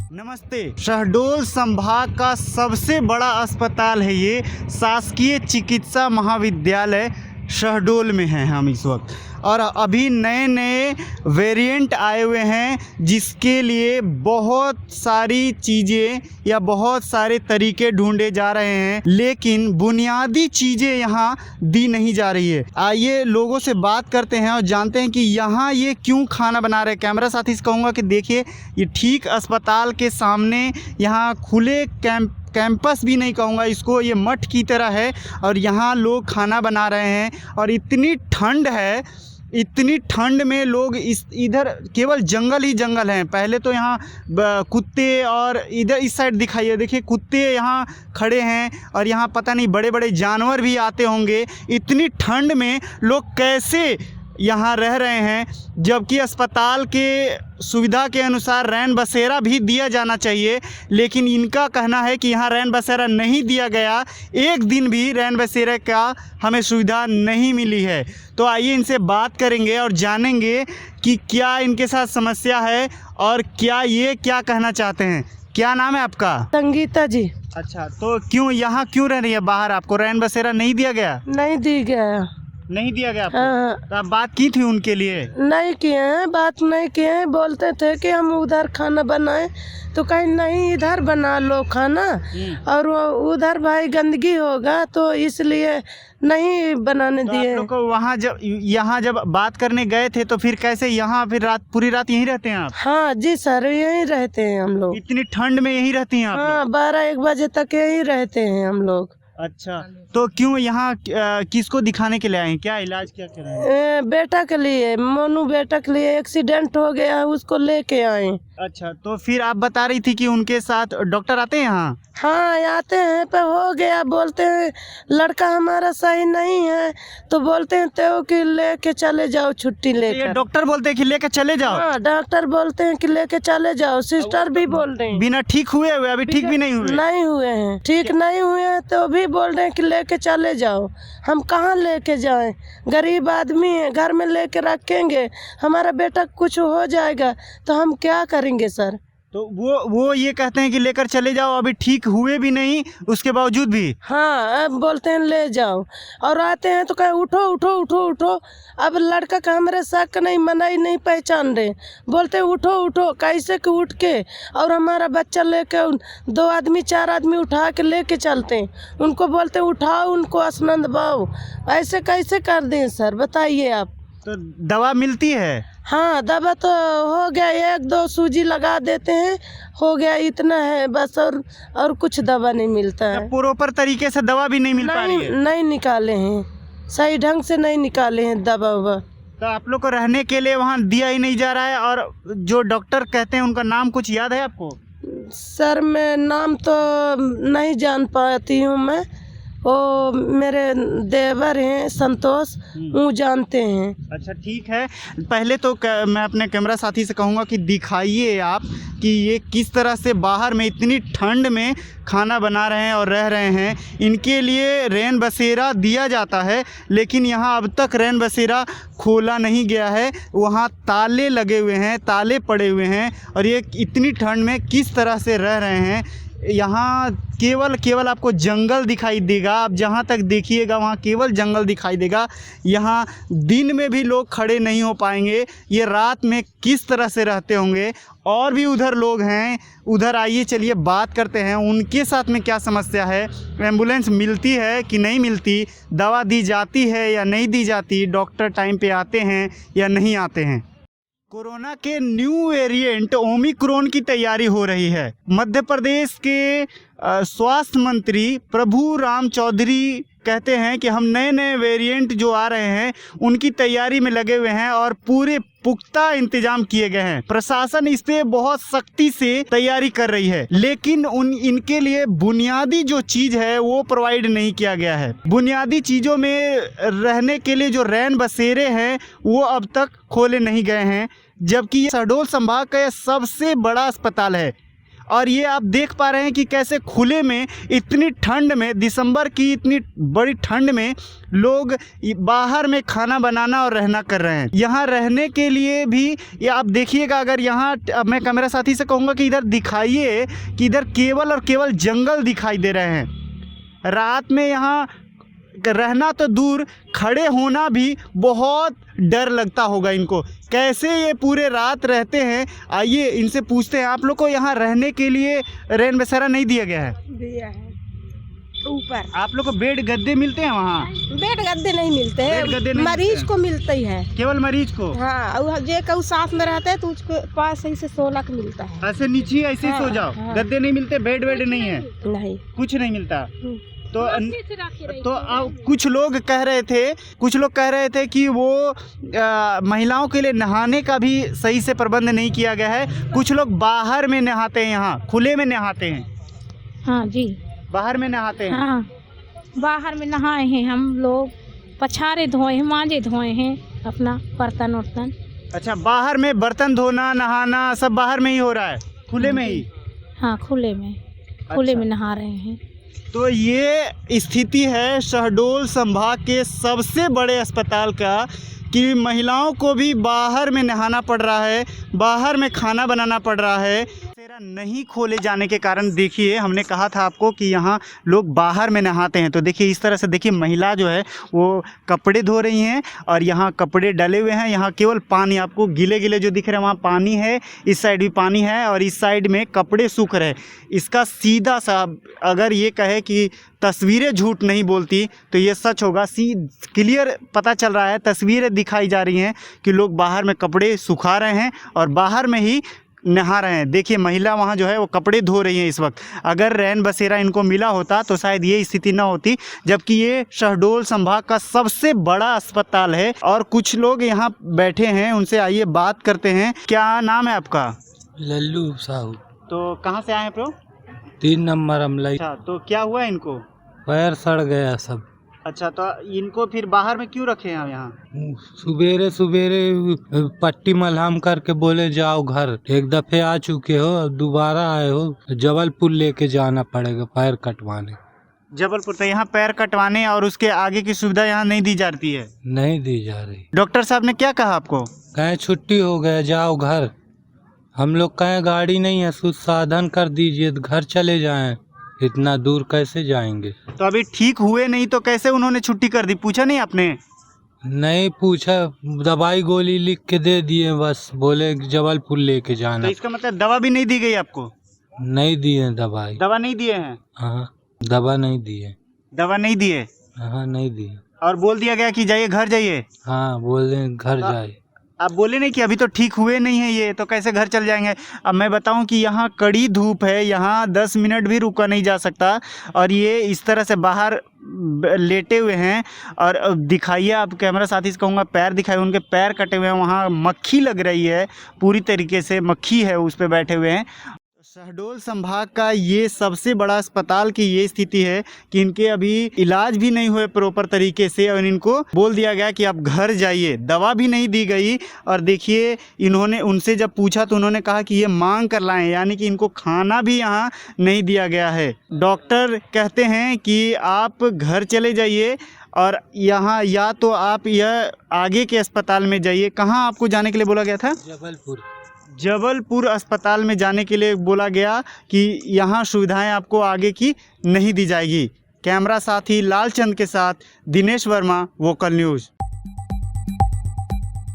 नमस्ते। शहडोल संभाग का सबसे बड़ा अस्पताल है ये शासकीय चिकित्सा महाविद्यालय शहडोल में हैं हम इस वक्त, और अभी नए नए वेरिएंट आए हुए हैं जिसके लिए बहुत सारी चीज़ें या बहुत सारे तरीके ढूंढे जा रहे हैं, लेकिन बुनियादी चीज़ें यहाँ दी नहीं जा रही है। आइए लोगों से बात करते हैं और जानते हैं कि यहाँ ये क्यों खाना बना रहे हैं। कैमरा साथी से कहूँगा कि देखिए, ये ठीक अस्पताल के सामने यहाँ खुले कैंपस भी नहीं कहूँगा इसको, ये मठ की तरह है और यहाँ लोग खाना बना रहे हैं। और इतनी ठंड है, इतनी ठंड में लोग इधर केवल जंगल ही जंगल हैं। पहले तो यहाँ कुत्ते, और इधर इस साइड दिखाइए, देखिए कुत्ते यहाँ खड़े हैं और यहाँ पता नहीं बड़े बड़े जानवर भी आते होंगे। इतनी ठंड में लोग कैसे यहाँ रह रहे हैं, जबकि अस्पताल के सुविधा के अनुसार रैन बसेरा भी दिया जाना चाहिए, लेकिन इनका कहना है कि यहाँ रैन बसेरा नहीं दिया गया। एक दिन भी रैन बसेरा का हमें सुविधा नहीं मिली है। तो आइए इनसे बात करेंगे और जानेंगे कि क्या इनके साथ समस्या है और ये क्या कहना चाहते हैं। क्या नाम है आपका? संगीता जी। अच्छा, तो क्यों यहाँ क्यों रह रही है बाहर? आपको रैन बसेरा नहीं दिया गया? नहीं दी गया। नहीं दिया गया आपको? हाँ। तो आप बात की थी उनके लिए? नहीं किए हैं, बात नहीं किए हैं। बोलते थे कि हम उधर खाना बनाएं, तो कहीं नहीं, इधर बना लो खाना, और उधर भाई गंदगी होगा तो इसलिए नहीं बनाने तो दिए। आप लोग को वहाँ जब बात करने गए थे तो फिर कैसे यहाँ फिर पूरी रात यहीं रहते हैं आप? हाँ जी सर, यहीं रहते हैं हम लोग। इतनी ठंड में यहीं रहती हैं आप लोग? हाँ, 12-1 बजे तक यहीं रहते हैं हम लोग। अच्छा, तो क्यों यहाँ किसको दिखाने के लिए आए हैं? क्या इलाज क्या कर रहे हैं? बेटा के लिए, मोनू बेटा के लिए एक्सीडेंट हो गया, उसको लेके आए। अच्छा, तो फिर आप बता रही थी कि उनके साथ डॉक्टर आते हैं यहाँ? हाँ आते हैं, पर हो गया। बोलते हैं लड़का हमारा सही नहीं है, तो बोलते हैं तो कि लेके चले जाओ छुट्टी ये लेकर। डॉक्टर बोलते हैं कि लेकर चले जाओ? हाँ, डॉक्टर बोलते हैं कि लेके चले जाओ। सिस्टर भी बोल रहे हैं बिना ठीक हुए अभी ठीक भी नहीं हुए? नहीं हुए हैं, ठीक नहीं हुए हैं, तो भी बोल रहे हैं कि लेके चले जाओ। हम कहाँ लेके जाएं? गरीब आदमी है, घर में लेके रखेंगे, हमारा बेटा कुछ हो जाएगा तो हम क्या करेंगे सर? तो वो ये कहते हैं कि लेकर चले जाओ, अभी ठीक हुए भी नहीं उसके बावजूद भी? हाँ, अब बोलते हैं ले जाओ, और आते हैं तो कहे उठो उठो उठो उठो। अब लड़का का हमारे शक नहीं, मनाई नहीं पहचान रहे, बोलते हैं उठो उठो। कैसे कि उठ के और हमारा बच्चा लेके 2 आदमी 4 आदमी उठा के लेके चलते हैं, उनको बोलते हैं उठाओ, उनको स्नान दबाओ। ऐसे कैसे कर दें सर, बताइए आप। तो दवा मिलती है? हाँ, दवा तो हो गया, 1-2 सूजी लगा देते हैं, हो गया, इतना है बस, और कुछ दवा नहीं मिलता है। प्रॉपर तरीके से दवा भी नहीं मिल पा रही है? नहीं निकाले हैं, सही ढंग से नहीं निकाले हैं दवा ववा। तो आप लोग को रहने के लिए वहाँ दिया ही नहीं जा रहा है? और जो डॉक्टर कहते हैं उनका नाम कुछ याद है आपको? सर मैं नाम तो नहीं जान पाती हूँ मैं, वो मेरे देवर हैं संतोष, वो जानते हैं। अच्छा ठीक है, पहले तो मैं अपने कैमरा साथी से कहूँगा कि दिखाइए आप कि ये किस तरह से बाहर में इतनी ठंड में खाना बना रहे हैं और रह रहे हैं। इनके लिए रैन बसेरा दिया जाता है, लेकिन यहाँ अब तक रैन बसेरा खोला नहीं गया है, वहाँ ताले लगे हुए हैं, ताले पड़े हुए हैं, और ये इतनी ठंड में किस तरह से रह रहे हैं। यहाँ केवल आपको जंगल दिखाई देगा, आप जहाँ तक देखिएगा वहाँ केवल जंगल दिखाई देगा। यहाँ दिन में भी लोग खड़े नहीं हो पाएंगे, ये रात में किस तरह से रहते होंगे। और भी उधर लोग हैं, उधर आइए चलिए बात करते हैं उनके साथ में क्या समस्या है। एम्बुलेंस मिलती है कि नहीं मिलती, दवा दी जाती है या नहीं दी जाती, डॉक्टर टाइम पे आते हैं या नहीं आते हैं। कोरोना के न्यू वेरिएंट ओमिक्रॉन की तैयारी हो रही है। मध्य प्रदेश के स्वास्थ्य मंत्री प्रभु राम चौधरी कहते हैं कि हम नए वेरिएंट जो आ रहे हैं उनकी तैयारी में लगे हुए हैं और पूरे पुख्ता इंतजाम किए गए हैं। प्रशासन इस पे बहुत सख्ती से तैयारी कर रही है, लेकिन इनके लिए बुनियादी जो चीज है वो प्रोवाइड नहीं किया गया है। बुनियादी चीज़ों में रहने के लिए जो रैन बसेरे हैं वो अब तक खोले नहीं गए हैं, जबकि शहडोल संभाग का यह सबसे बड़ा अस्पताल है और ये आप देख पा रहे हैं कि कैसे खुले में इतनी ठंड में, दिसंबर की इतनी बड़ी ठंड में लोग बाहर में खाना बनाना और रहना कर रहे हैं। यहाँ रहने के लिए भी ये आप देखिएगा, अगर यहाँ अब मैं कैमरा साथी से कहूँगा कि इधर दिखाइए कि इधर केवल और केवल जंगल दिखाई दे रहे हैं। रात में यहाँ रहना तो दूर, खड़े होना भी बहुत डर लगता होगा इनको। कैसे ये पूरे रात रहते हैं, आइए इनसे पूछते हैं। आप लोग को यहाँ रहने के लिए रैन बसेरा नहीं दिया गया है? दिया है ऊपर। आप लोग को बेड गद्दे मिलते हैं वहाँ? बेड गद्दे नहीं मिलते हैं, बेड गद्दे नहीं मरीज मिलते हैं। को मिलते ही है, केवल मरीज को? हाँ, और जे कहूँ साथ में रहते हैं तो उसके पास ही से 16 का मिलता है। ऐसे नीचे ऐसे ही सो जाओ? हाँ। गद्दे नहीं मिलते, बेड वेड नहीं है? नहीं, कुछ नहीं मिलता। तो कुछ लोग कह रहे थे कि वो महिलाओं के लिए नहाने का भी सही से प्रबंध नहीं किया गया है। कुछ लोग बाहर में नहाते हैं, यहाँ खुले में नहाते हैं। हाँ जी, बाहर में नहाते हैं। हाँ, बाहर में नहाए हैं हम लोग, पछारे धोए हैं, मांजे धोए हैं, अपना बर्तन वर्तन। अच्छा, बाहर में बर्तन धोना नहाना सब बाहर में ही हो रहा है, खुले में ही? हाँ, खुले में अच्छा। नहा रहे हैं। तो ये स्थिति है शहडोल संभाग के सबसे बड़े अस्पताल का कि महिलाओं को भी बाहर में नहाना पड़ रहा है, बाहर में खाना बनाना पड़ रहा है। बसेरा नहीं खोले जाने के कारण देखिए, हमने कहा था आपको कि यहाँ लोग बाहर में नहाते हैं, तो देखिए इस तरह से देखिए महिला जो है वो कपड़े धो रही हैं और यहाँ कपड़े डले हुए हैं। यहाँ केवल पानी आपको गीले गीले जो दिख रहे हैं वहाँ पानी है, इस साइड भी पानी है और इस साइड में कपड़े सूख रहे हैं। इसका सीधा सा अगर ये कहे कि तस्वीरें झूठ नहीं बोलती तो ये सच होगा। क्लियर पता चल रहा है, तस्वीरें दिखाई जा रही हैं कि लोग बाहर में कपड़े सुखा रहे हैं और बाहर में ही नहा रहे हैं। देखिए महिला वहाँ जो है वो कपड़े धो रही हैं इस वक्त। अगर रैन बसेरा इनको मिला होता तो शायद ये स्थिति ना होती, जबकि ये शहडोल संभाग का सबसे बड़ा अस्पताल है। और कुछ लोग यहाँ बैठे हैं, उनसे आइए बात करते हैं। क्या नाम है आपका? लल्लू साहू। तो कहाँ से आए हैं प्रो? 3 नंबर अमलाई। अच्छा, तो क्या हुआ इनको? पैर सड़ गया सब। अच्छा, तो इनको फिर बाहर में क्यों रखे हैं यहाँ? सुबेरे सुबेरे पट्टी मलहम करके बोले जाओ घर। एक दफे आ चुके हो, अब दोबारा आए हो, जबलपुर लेके जाना पड़ेगा पैर कटवाने। जबलपुर? तो यहाँ पैर कटवाने और उसके आगे की सुविधा यहाँ नहीं दी जाती है? नहीं दी जा रही। डॉक्टर साहब ने क्या कहा आपको? कहें छुट्टी हो गया, जाओ घर। हम लोग कहें गाड़ी नहीं है, कुछ साधन कर दीजिए, घर चले जाएं। इतना दूर कैसे जाएंगे? तो अभी ठीक हुए नहीं तो कैसे उन्होंने छुट्टी कर दी? पूछा नहीं आपने? नहीं पूछा, दवाई गोली लिख के दे दिए, बस बोले जबलपुर लेके तो जाना। इसका मतलब दवा भी नहीं दी गई आपको? नहीं दिए दवाई। दवा नहीं दिए हैं? हाँ, दवा नहीं दिए। दवा नहीं दिए? हाँ, नहीं दिए। और बोल दिया गया कि जाइए घर जाइए? हाँ, बोले घर जाए। आप बोले नहीं कि अभी तो ठीक हुए नहीं है ये, तो कैसे घर चल जाएंगे? अब मैं बताऊं कि यहाँ कड़ी धूप है, यहाँ 10 मिनट भी रुका नहीं जा सकता और ये इस तरह से बाहर लेटे हुए हैं। और दिखाइए, आप कैमरा साथी से कहूँगा पैर दिखाइए, उनके पैर कटे हुए हैं, वहाँ मक्खी लग रही है, पूरी तरीके से मक्खी है उस पर बैठे हुए हैं। शहडोल संभाग का ये सबसे बड़ा अस्पताल की ये स्थिति है कि इनके अभी इलाज भी नहीं हुए प्रॉपर तरीके से और इनको बोल दिया गया कि आप घर जाइए, दवा भी नहीं दी गई। और देखिए इन्होंने उनसे जब पूछा तो उन्होंने कहा कि ये मांग कर लाएं, यानी कि इनको खाना भी यहाँ नहीं दिया गया है। डॉक्टर कहते हैं कि आप घर चले जाइए और यहाँ या तो आप यह आगे के अस्पताल में जाइए। कहाँ आपको जाने के लिए बोला गया था? जबलपुर। जबलपुर अस्पताल में जाने के लिए बोला गया कि यहाँ सुविधाएं आपको आगे की नहीं दी जाएगी। कैमरा साथी लालचंद के साथ दिनेश वर्मा, वोकल न्यूज़।